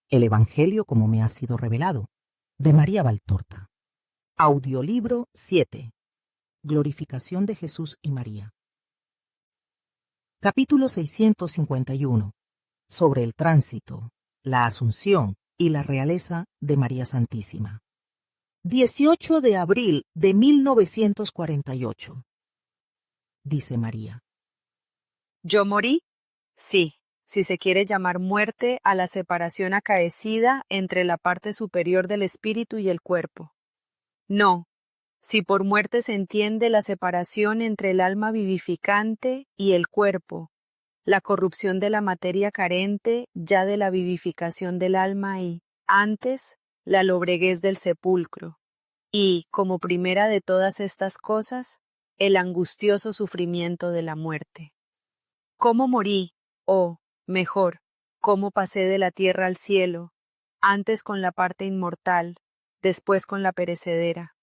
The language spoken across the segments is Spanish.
El Evangelio como me ha sido revelado, de María Valtorta. Audiolibro 7. Glorificación de Jesús y María. Capítulo 651. Sobre el tránsito, la Asunción y la realeza de María Santísima. 18 de abril de 1948. Dice María. ¿Yo morí? Sí, si se quiere llamar muerte a la separación acaecida entre la parte superior del espíritu y el cuerpo. No, si por muerte se entiende la separación entre el alma vivificante y el cuerpo, la corrupción de la materia carente ya de la vivificación del alma y, antes, la lobreguez del sepulcro, y, como primera de todas estas cosas, el angustioso sufrimiento de la muerte. ¿Cómo morí? O, mejor, ¿cómo pasé de la tierra al cielo, antes con la parte inmortal, después con la perecedera?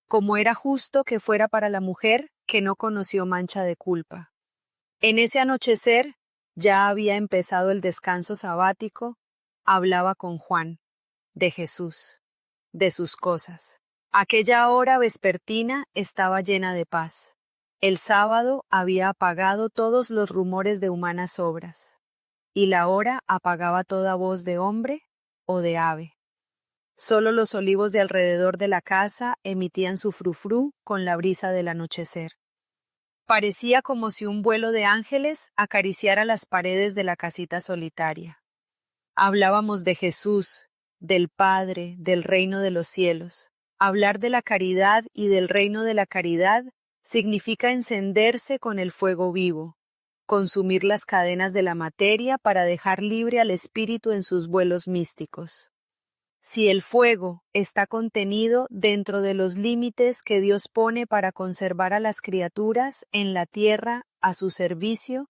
Como era justo que fuera para la mujer que no conoció mancha de culpa. En ese anochecer ya había empezado el descanso sabático, hablaba con Juan, de Jesús, de sus cosas. Aquella hora vespertina estaba llena de paz. El sábado había apagado todos los rumores de humanas obras, y la hora apagaba toda voz de hombre o de ave. Solo los olivos de alrededor de la casa emitían su frufrú con la brisa del anochecer. Parecía como si un vuelo de ángeles acariciara las paredes de la casita solitaria. Hablábamos de Jesús, del Padre, del reino de los cielos. Hablar de la caridad y del reino de la caridad significa encenderse con el fuego vivo, consumir las cadenas de la materia para dejar libre al espíritu en sus vuelos místicos. Si el fuego está contenido dentro de los límites que Dios pone para conservar a las criaturas en la tierra a su servicio,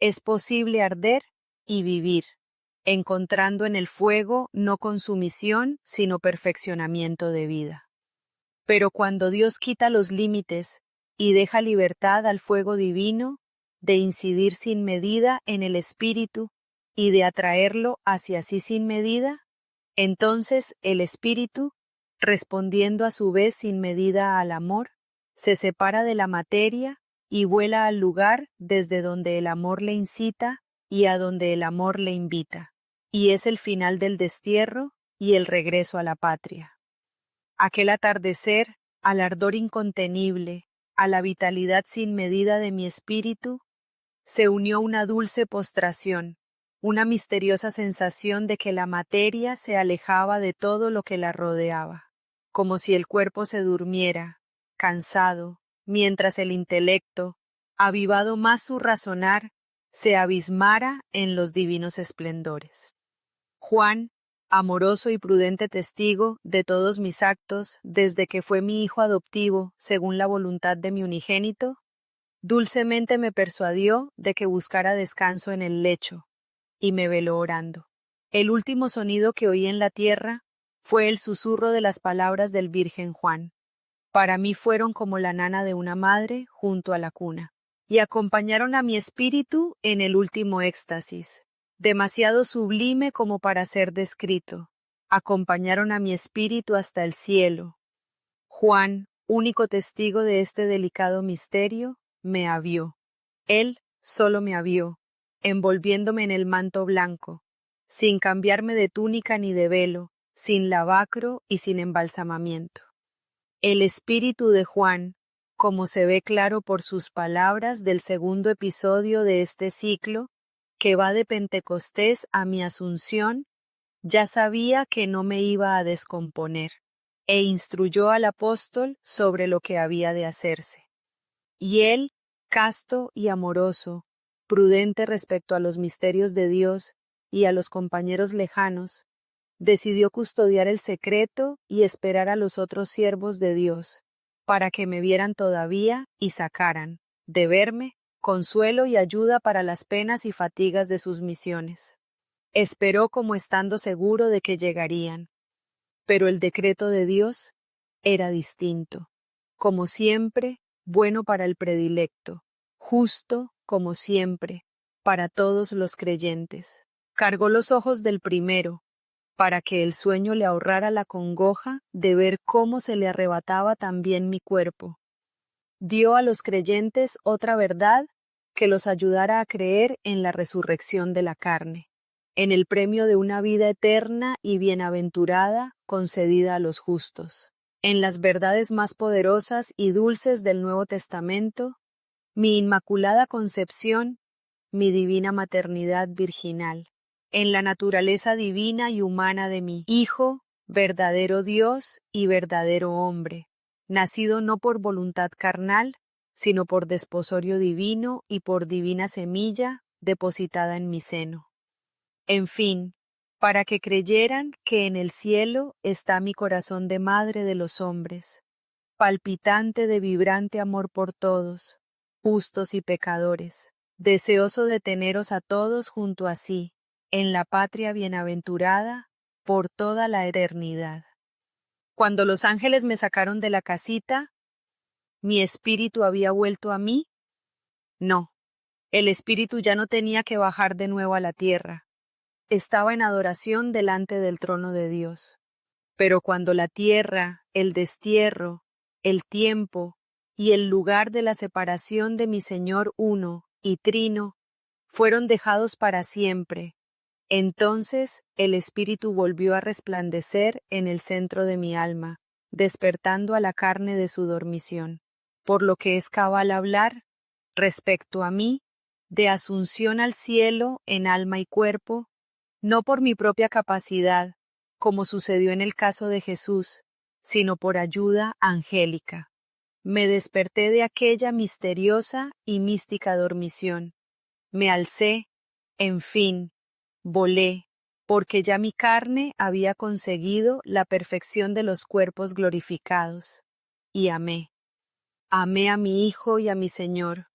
es posible arder y vivir, encontrando en el fuego no consumición, sino perfeccionamiento de vida. Pero cuando Dios quita los límites y deja libertad al fuego divino, de incidir sin medida en el espíritu y de atraerlo hacia sí sin medida, entonces el espíritu, respondiendo a su vez sin medida al amor, se separa de la materia y vuela al lugar desde donde el amor le incita y a donde el amor le invita, y es el final del destierro y el regreso a la patria. Aquel atardecer, al ardor incontenible, a la vitalidad sin medida de mi espíritu, se unió una dulce postración, una misteriosa sensación de que la materia se alejaba de todo lo que la rodeaba, como si el cuerpo se durmiera, cansado, mientras el intelecto, avivado más su razonar, se abismara en los divinos esplendores. Juan, amoroso y prudente testigo de todos mis actos desde que fue mi hijo adoptivo según la voluntad de mi unigénito, dulcemente me persuadió de que buscara descanso en el lecho, y me veló orando. El último sonido que oí en la tierra fue el susurro de las palabras del Virgen Juan. Para mí fueron como la nana de una madre junto a la cuna, y acompañaron a mi espíritu en el último éxtasis, demasiado sublime como para ser descrito. Acompañaron a mi espíritu hasta el cielo. Juan, único testigo de este delicado misterio, me avió. Él solo me avió, envolviéndome en el manto blanco, sin cambiarme de túnica ni de velo, sin lavacro y sin embalsamamiento. El espíritu de Juan, como se ve claro por sus palabras del segundo episodio de este ciclo, que va de Pentecostés a mi Asunción, ya sabía que no me iba a descomponer, e instruyó al apóstol sobre lo que había de hacerse. Y él, casto y amoroso, prudente respecto a los misterios de Dios y a los compañeros lejanos, decidió custodiar el secreto y esperar a los otros siervos de Dios, para que me vieran todavía y sacaran, de verme, consuelo y ayuda para las penas y fatigas de sus misiones. Esperó como estando seguro de que llegarían. Pero el decreto de Dios era distinto. Como siempre, bueno para el predilecto, justo, como siempre, para todos los creyentes. Cargó los ojos del primero, para que el sueño le ahorrara la congoja de ver cómo se le arrebataba también mi cuerpo. Dio a los creyentes otra verdad que los ayudara a creer en la resurrección de la carne, en el premio de una vida eterna y bienaventurada concedida a los justos, en las verdades más poderosas y dulces del Nuevo Testamento, mi inmaculada concepción, mi divina maternidad virginal, en la naturaleza divina y humana de mi Hijo, verdadero Dios y verdadero hombre, nacido no por voluntad carnal, sino por desposorio divino y por divina semilla depositada en mi seno. En fin, para que creyeran que en el cielo está mi corazón de madre de los hombres, palpitante de vibrante amor por todos, justos y pecadores, deseoso de teneros a todos junto a sí, en la patria bienaventurada, por toda la eternidad. Cuando los ángeles me sacaron de la casita, ¿mi espíritu había vuelto a mí? No, el espíritu ya no tenía que bajar de nuevo a la tierra. Estaba en adoración delante del trono de Dios. Pero cuando la tierra, el destierro, el tiempo y el lugar de la separación de mi Señor uno y trino fueron dejados para siempre, entonces el espíritu volvió a resplandecer en el centro de mi alma, despertando a la carne de su dormición. Por lo que es cabal hablar, respecto a mí, de asunción al cielo en alma y cuerpo, no por mi propia capacidad, como sucedió en el caso de Jesús, sino por ayuda angélica. Me desperté de aquella misteriosa y mística dormición. Me alcé, en fin, volé, porque ya mi carne había conseguido la perfección de los cuerpos glorificados. Y amé. Amé a mi Hijo y a mi Señor,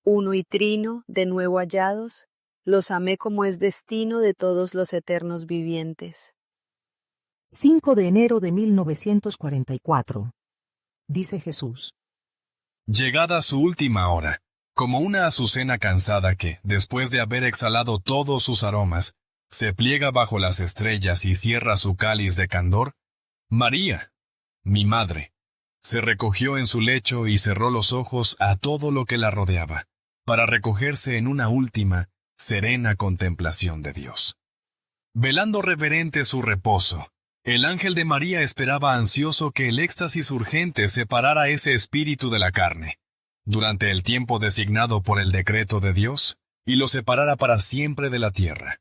uno y trino, de nuevo hallados, los amé como es destino de todos los eternos vivientes. 5 de enero de 1944. Dice Jesús. Llegada su última hora, como una azucena cansada que, después de haber exhalado todos sus aromas, se pliega bajo las estrellas y cierra su cáliz de candor, María, mi madre, se recogió en su lecho y cerró los ojos a todo lo que la rodeaba, para recogerse en una última, serena contemplación de Dios. Velando reverente su reposo, el ángel de María esperaba ansioso que el éxtasis urgente separara ese espíritu de la carne, durante el tiempo designado por el decreto de Dios, y lo separara para siempre de la tierra,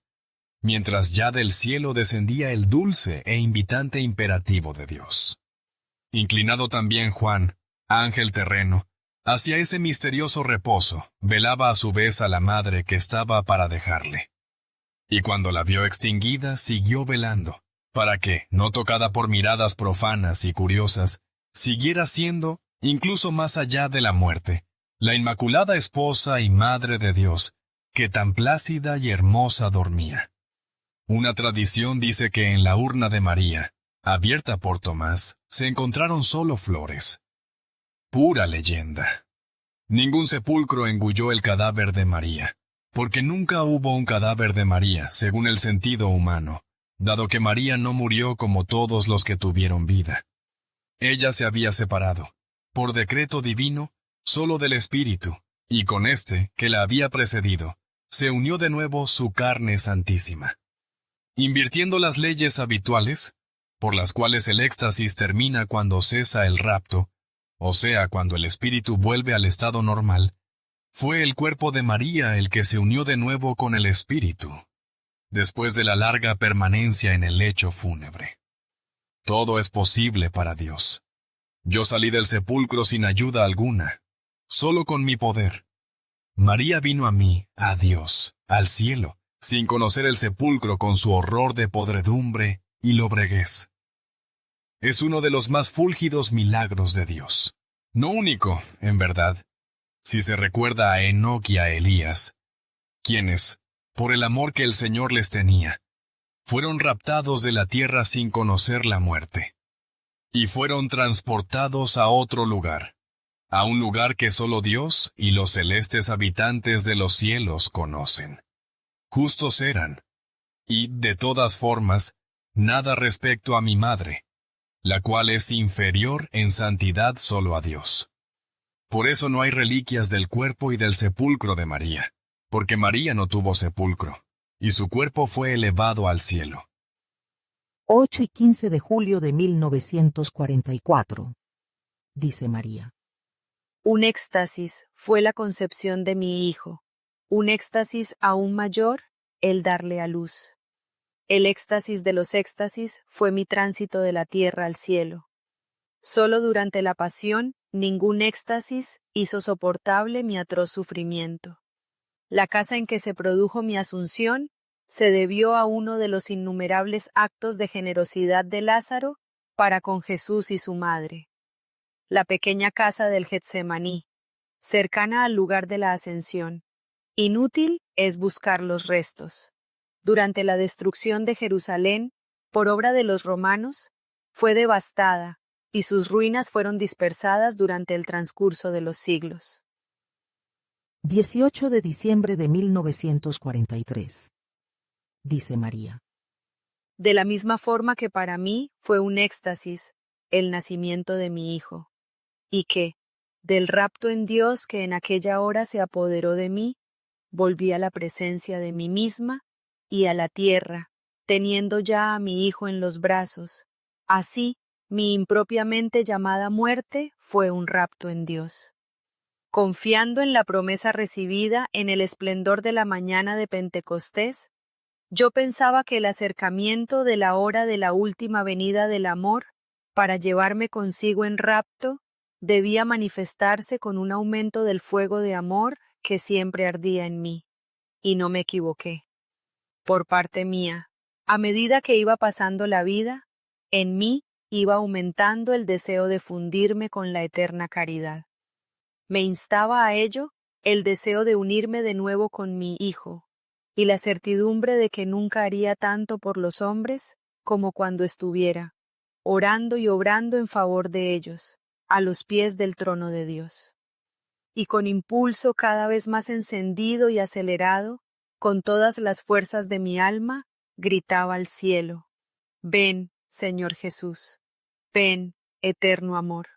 mientras ya del cielo descendía el dulce e invitante imperativo de Dios. Inclinado también Juan, ángel terreno, hacia ese misterioso reposo, velaba a su vez a la madre que estaba para dejarle. Y cuando la vio extinguida, siguió velando, para que, no tocada por miradas profanas y curiosas, siguiera siendo, incluso más allá de la muerte, la inmaculada esposa y madre de Dios, que tan plácida y hermosa dormía. Una tradición dice que en la urna de María, abierta por Tomás, se encontraron solo flores. Pura leyenda. Ningún sepulcro engulló el cadáver de María, porque nunca hubo un cadáver de María según el sentido humano, dado que María no murió como todos los que tuvieron vida. Ella se había separado, por decreto divino, solo del Espíritu, y con éste, que la había precedido, se unió de nuevo su carne santísima. Invirtiendo las leyes habituales, por las cuales el éxtasis termina cuando cesa el rapto, o sea, cuando el espíritu vuelve al estado normal, fue el cuerpo de María el que se unió de nuevo con el espíritu, después de la larga permanencia en el lecho fúnebre. Todo es posible para Dios. Yo salí del sepulcro sin ayuda alguna, solo con mi poder. María vino a mí, a Dios, al cielo, sin conocer el sepulcro con su horror de podredumbre y lobreguez. Es uno de los más fúlgidos milagros de Dios. No único, en verdad, si se recuerda a Enoc y a Elías, quienes, por el amor que el Señor les tenía, fueron raptados de la tierra sin conocer la muerte, y fueron transportados a otro lugar, a un lugar que solo Dios y los celestes habitantes de los cielos conocen. Justos eran, y, de todas formas, nada respecto a mi madre, la cual es inferior en santidad solo a Dios. Por eso no hay reliquias del cuerpo y del sepulcro de María, porque María no tuvo sepulcro, y su cuerpo fue elevado al cielo. 8 y 15 de julio de 1944. Dice María. Un éxtasis fue la concepción de mi hijo, un éxtasis aún mayor, el darle a luz. El éxtasis de los éxtasis fue mi tránsito de la tierra al cielo. Solo durante la pasión, ningún éxtasis hizo soportable mi atroz sufrimiento. La casa en que se produjo mi asunción se debió a uno de los innumerables actos de generosidad de Lázaro para con Jesús y su madre. La pequeña casa del Getsemaní, cercana al lugar de la ascensión. Inútil es buscar los restos. Durante la destrucción de Jerusalén, por obra de los romanos, fue devastada y sus ruinas fueron dispersadas durante el transcurso de los siglos. 18 de diciembre de 1943. Dice María. De la misma forma que para mí fue un éxtasis el nacimiento de mi hijo, y que, del rapto en Dios que en aquella hora se apoderó de mí, volví a la presencia de mí misma y a la tierra, teniendo ya a mi hijo en los brazos. Así, mi impropiamente llamada muerte fue un rapto en Dios. Confiando en la promesa recibida en el esplendor de la mañana de Pentecostés, yo pensaba que el acercamiento de la hora de la última venida del amor, para llevarme consigo en rapto, debía manifestarse con un aumento del fuego de amor que siempre ardía en mí. Y no me equivoqué. Por parte mía, a medida que iba pasando la vida, en mí iba aumentando el deseo de fundirme con la eterna caridad. Me instaba a ello el deseo de unirme de nuevo con mi hijo, y la certidumbre de que nunca haría tanto por los hombres como cuando estuviera, orando y obrando en favor de ellos, a los pies del trono de Dios. Y con impulso cada vez más encendido y acelerado, con todas las fuerzas de mi alma, gritaba al cielo: «Ven, Señor Jesús, ven, eterno amor».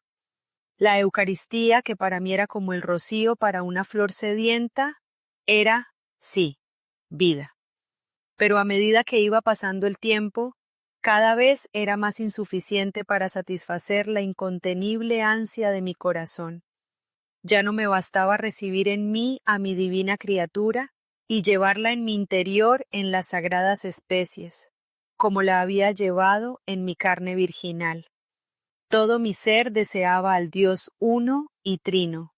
La Eucaristía, que para mí era como el rocío para una flor sedienta, era, sí, vida. Pero a medida que iba pasando el tiempo, cada vez era más insuficiente para satisfacer la incontenible ansia de mi corazón. Ya no me bastaba recibir en mí a mi divina criatura y llevarla en mi interior en las sagradas especies, como la había llevado en mi carne virginal. Todo mi ser deseaba al Dios uno y trino,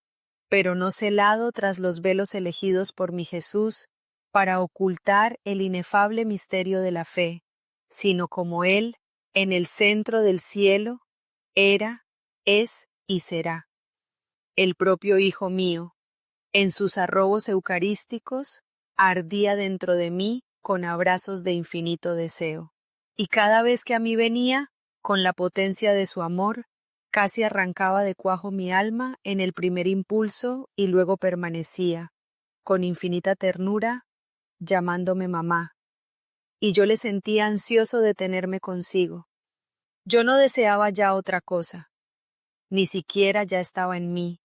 pero no celado tras los velos elegidos por mi Jesús para ocultar el inefable misterio de la fe, sino como Él, en el centro del cielo, era, es y será. El propio Hijo mío, en sus arrobos eucarísticos, ardía dentro de mí con abrazos de infinito deseo. Y cada vez que a mí venía, con la potencia de su amor, casi arrancaba de cuajo mi alma en el primer impulso y luego permanecía, con infinita ternura, llamándome mamá. Y yo le sentía ansioso de tenerme consigo. Yo no deseaba ya otra cosa, ni siquiera ya estaba en mí,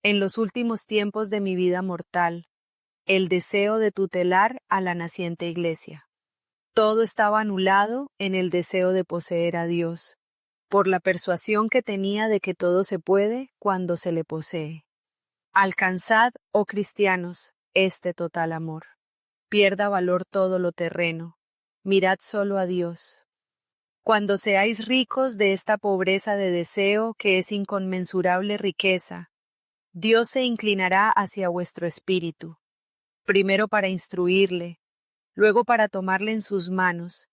en los últimos tiempos de mi vida mortal, el deseo de tutelar a la naciente Iglesia. Todo estaba anulado en el deseo de poseer a Dios, por la persuasión que tenía de que todo se puede cuando se le posee. Alcanzad, oh cristianos, este total amor. Pierda valor todo lo terreno. Mirad solo a Dios. Cuando seáis ricos de esta pobreza de deseo que es inconmensurable riqueza, Dios se inclinará hacia vuestro espíritu, primero para instruirle, luego para tomarle en sus manos,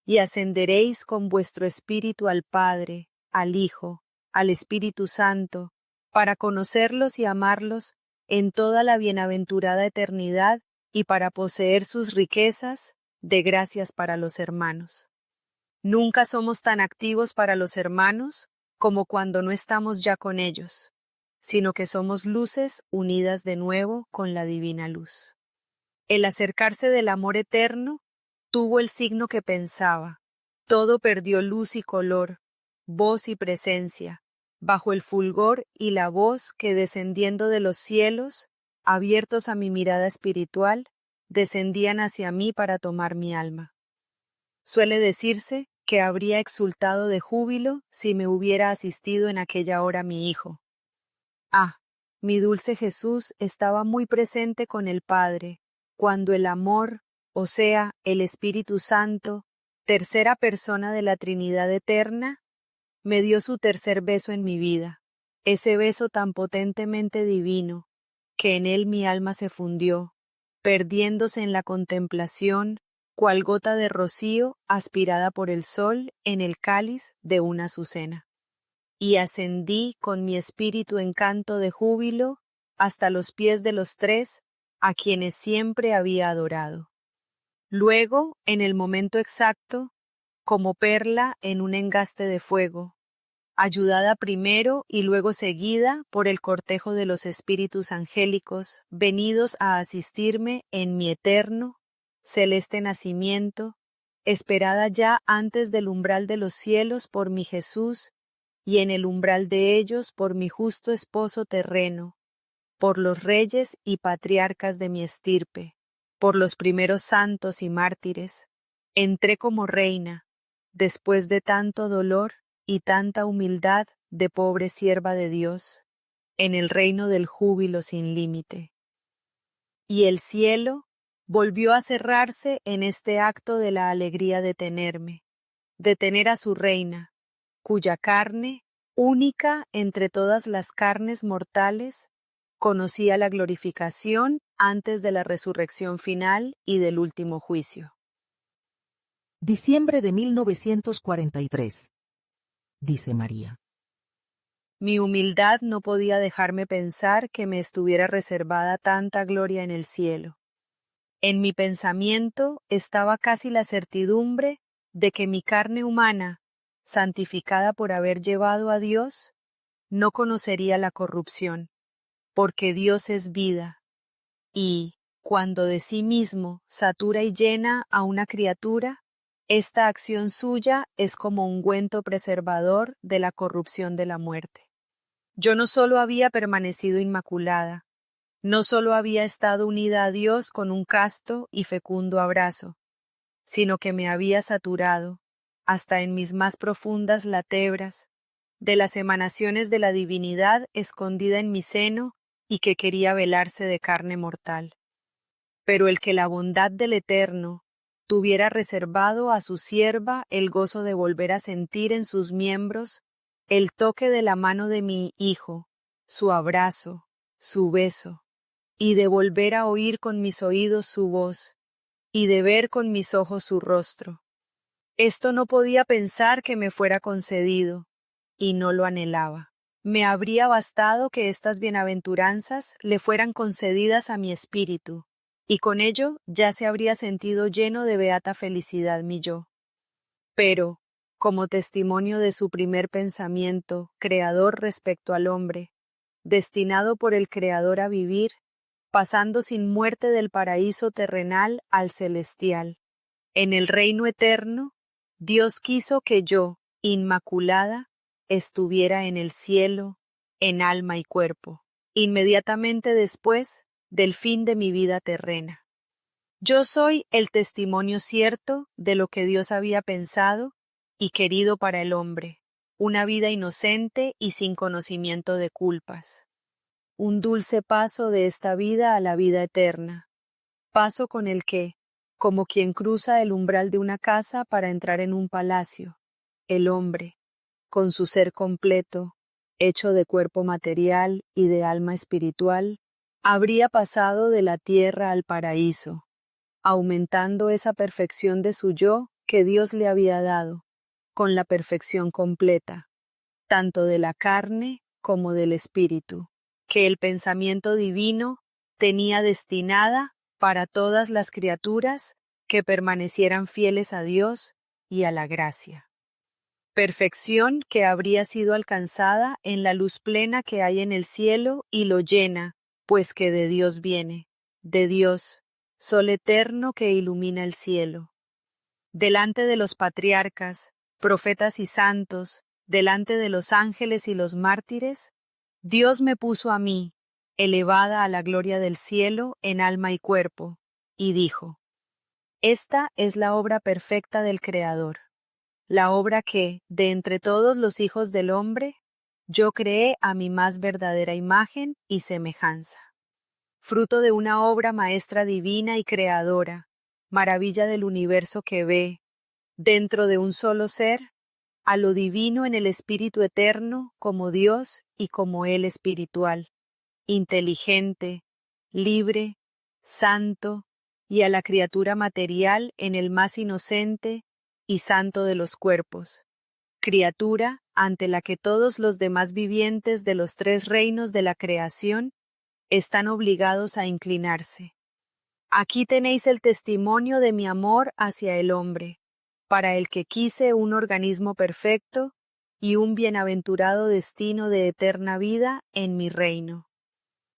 y ascenderéis con vuestro espíritu al Padre, al Hijo, al Espíritu Santo, para conocerlos y amarlos en toda la bienaventurada eternidad y para poseer sus riquezas de gracias para los hermanos. Nunca somos tan activos para los hermanos como cuando no estamos ya con ellos, sino que somos luces unidas de nuevo con la divina luz. El acercarse del amor eterno tuvo el signo que pensaba. Todo perdió luz y color, voz y presencia, bajo el fulgor y la voz que descendiendo de los cielos, abiertos a mi mirada espiritual, descendían hacia mí para tomar mi alma. Suele decirse que habría exultado de júbilo si me hubiera asistido en aquella hora mi hijo. Ah, mi dulce Jesús estaba muy presente con el Padre, cuando el amor, o sea, el Espíritu Santo, tercera persona de la Trinidad eterna, me dio su tercer beso en mi vida, ese beso tan potentemente divino, que en él mi alma se fundió, perdiéndose en la contemplación, cual gota de rocío aspirada por el sol en el cáliz de una azucena. Y ascendí con mi espíritu en canto de júbilo hasta los pies de los tres, a quienes siempre había adorado. Luego, en el momento exacto, como perla en un engaste de fuego, ayudada primero y luego seguida por el cortejo de los espíritus angélicos venidos a asistirme en mi eterno, celeste nacimiento, esperada ya antes del umbral de los cielos por mi Jesús, y en el umbral de ellos por mi justo esposo terreno, por los reyes y patriarcas de mi estirpe, por los primeros santos y mártires, entré como reina, después de tanto dolor y tanta humildad de pobre sierva de Dios, en el reino del júbilo sin límite. Y el cielo volvió a cerrarse en este acto de la alegría de tenerme, de tener a su reina, cuya carne, única entre todas las carnes mortales, conocía la glorificación antes de la resurrección final y del último juicio. Diciembre de 1943. Dice María. Mi humildad no podía dejarme pensar que me estuviera reservada tanta gloria en el cielo. En mi pensamiento estaba casi la certidumbre de que mi carne humana, santificada por haber llevado a Dios, no conocería la corrupción, porque Dios es vida, y, cuando de sí mismo satura y llena a una criatura, esta acción suya es como ungüento preservador de la corrupción de la muerte. Yo no solo había permanecido inmaculada, no solo había estado unida a Dios con un casto y fecundo abrazo, sino que me había saturado, hasta en mis más profundas latebras, de las emanaciones de la divinidad escondida en mi seno y que quería velarse de carne mortal. Pero el que la bondad del Eterno tuviera reservado a su sierva el gozo de volver a sentir en sus miembros el toque de la mano de mi hijo, su abrazo, su beso, y de volver a oír con mis oídos su voz, y de ver con mis ojos su rostro. Esto no podía pensar que me fuera concedido, y no lo anhelaba. Me habría bastado que estas bienaventuranzas le fueran concedidas a mi espíritu, y con ello ya se habría sentido lleno de beata felicidad mi yo. Pero, como testimonio de su primer pensamiento creador respecto al hombre, destinado por el Creador a vivir, pasando sin muerte del paraíso terrenal al celestial. En el reino eterno, Dios quiso que yo, inmaculada, estuviera en el cielo, en alma y cuerpo, inmediatamente después del fin de mi vida terrena. Yo soy el testimonio cierto de lo que Dios había pensado y querido para el hombre, una vida inocente y sin conocimiento de culpas. Un dulce paso de esta vida a la vida eterna, paso con el que, como quien cruza el umbral de una casa para entrar en un palacio, el hombre, con su ser completo, hecho de cuerpo material y de alma espiritual, habría pasado de la tierra al paraíso, aumentando esa perfección de su yo que Dios le había dado, con la perfección completa, tanto de la carne como del espíritu, que el pensamiento divino tenía destinada para todas las criaturas que permanecieran fieles a Dios y a la gracia. Perfección que habría sido alcanzada en la luz plena que hay en el cielo y lo llena, pues que de Dios viene, de Dios, sol eterno que ilumina el cielo. delante de los patriarcas, profetas y santos, delante de los ángeles y los mártires, Dios me puso a mí, elevada a la gloria del cielo en alma y cuerpo, y dijo: Esta es la obra perfecta del Creador, la obra que, de entre todos los hijos del hombre, yo creé a mi más verdadera imagen y semejanza. Fruto de una obra maestra divina y creadora, maravilla del universo que ve, dentro de un solo ser, a lo divino en el Espíritu eterno como Dios y como Él espiritual, inteligente, libre, santo, y a la criatura material en el más inocente y santo de los cuerpos, criatura ante la que todos los demás vivientes de los tres reinos de la creación están obligados a inclinarse. Aquí tenéis el testimonio de mi amor hacia el hombre, para el que quise un organismo perfecto y un bienaventurado destino de eterna vida en mi reino.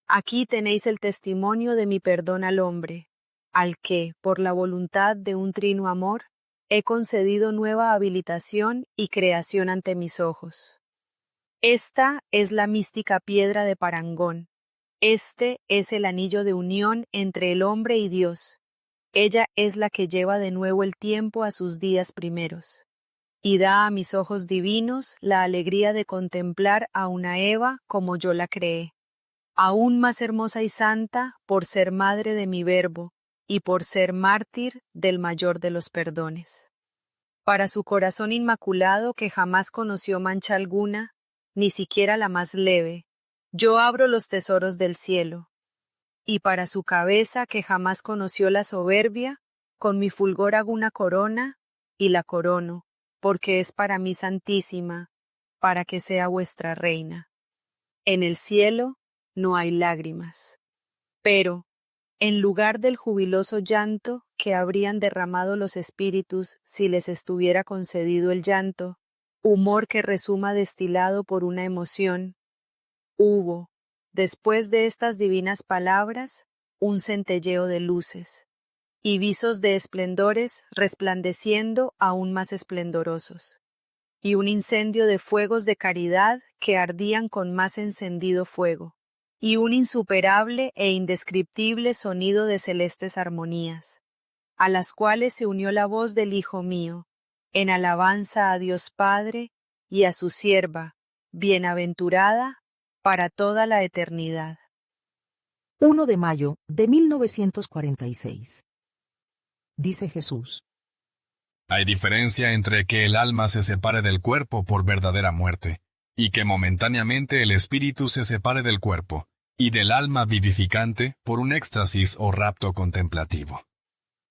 Aquí tenéis el testimonio de mi perdón al hombre, al que, por la voluntad de un trino amor, he concedido nueva habilitación y creación ante mis ojos. Esta es la mística piedra de parangón. Este es el anillo de unión entre el hombre y Dios. Ella es la que lleva de nuevo el tiempo a sus días primeros, y da a mis ojos divinos la alegría de contemplar a una Eva como yo la creé, aún más hermosa y santa por ser madre de mi Verbo y por ser mártir del mayor de los perdones. Para su corazón inmaculado que jamás conoció mancha alguna, ni siquiera la más leve, yo abro los tesoros del cielo. Y para su cabeza que jamás conoció la soberbia, con mi fulgor hago una corona, y la corono, porque es para mí santísima, para que sea vuestra reina. En el cielo no hay lágrimas, pero, en lugar del jubiloso llanto que habrían derramado los espíritus si les estuviera concedido el llanto, humor que resuma destilado por una emoción, hubo, después de estas divinas palabras, un centelleo de luces, y visos de esplendores resplandeciendo aún más esplendorosos, y un incendio de fuegos de caridad que ardían con más encendido fuego, y un insuperable e indescriptible sonido de celestes armonías, a las cuales se unió la voz del Hijo mío, en alabanza a Dios Padre y a su sierva, bienaventurada, para toda la eternidad. 1 de mayo de 1946. Dice Jesús: Hay diferencia entre que el alma se separe del cuerpo por verdadera muerte, y que momentáneamente el espíritu se separe del cuerpo, y del alma vivificante por un éxtasis o rapto contemplativo.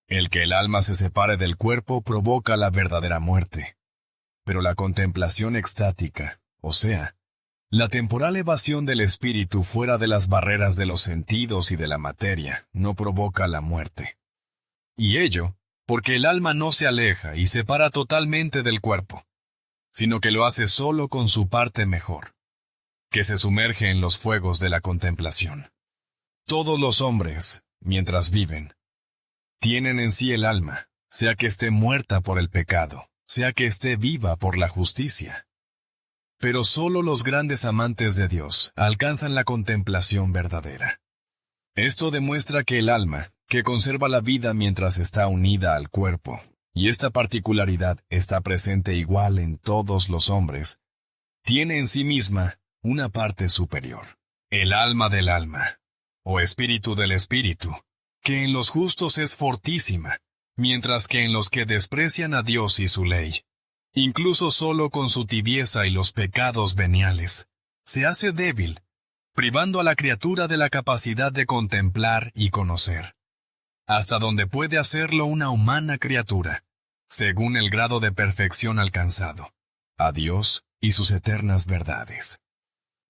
El que el alma se separe del cuerpo provoca la verdadera muerte, pero la contemplación extática, o sea, la temporal evasión del espíritu fuera de las barreras de los sentidos y de la materia, no provoca la muerte. Y ello, porque el alma no se aleja y separa totalmente del cuerpo, sino que lo hace solo con su parte mejor, que se sumerge en los fuegos de la contemplación. Todos los hombres, mientras viven, tienen en sí el alma, sea que esté muerta por el pecado, sea que esté viva por la justicia. Pero solo los grandes amantes de Dios alcanzan la contemplación verdadera. Esto demuestra que el alma, que conserva la vida mientras está unida al cuerpo, y esta particularidad está presente igual en todos los hombres, tiene en sí misma una parte superior, el alma del alma, o espíritu del espíritu, que en los justos es fortísima, mientras que en los que desprecian a Dios y su ley, incluso solo con su tibieza y los pecados veniales, se hace débil, privando a la criatura de la capacidad de contemplar y conocer, hasta donde puede hacerlo una humana criatura, según el grado de perfección alcanzado, a Dios y sus eternas verdades.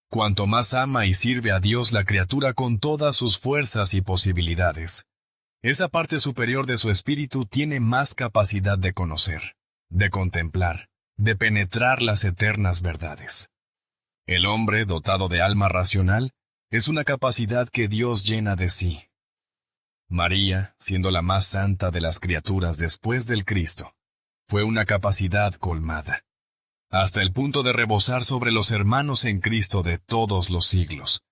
Cuanto más ama y sirve a Dios la criatura con todas sus fuerzas y posibilidades, esa parte superior de su espíritu tiene más capacidad de conocer, de contemplar, de penetrar las eternas verdades. El hombre, dotado de alma racional, es una capacidad que Dios llena de sí. María, siendo la más santa de las criaturas después del Cristo, Fue una capacidad colmada, hasta el punto de rebosar sobre los hermanos en Cristo de todos los siglos,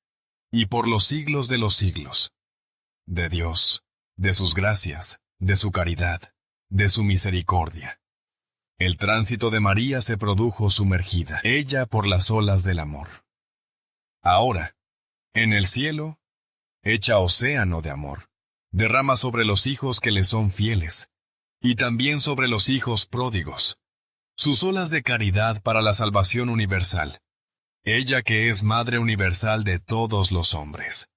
y por los siglos de los siglos. De Dios, de sus gracias, de su caridad, de su misericordia. El tránsito de María se produjo sumergida, ella por las olas del amor. Ahora, en el cielo, hecha océano de amor, derrama sobre los hijos que le son fieles, y también sobre los hijos pródigos, sus olas de caridad para la salvación universal, ella que es Madre universal de todos los hombres.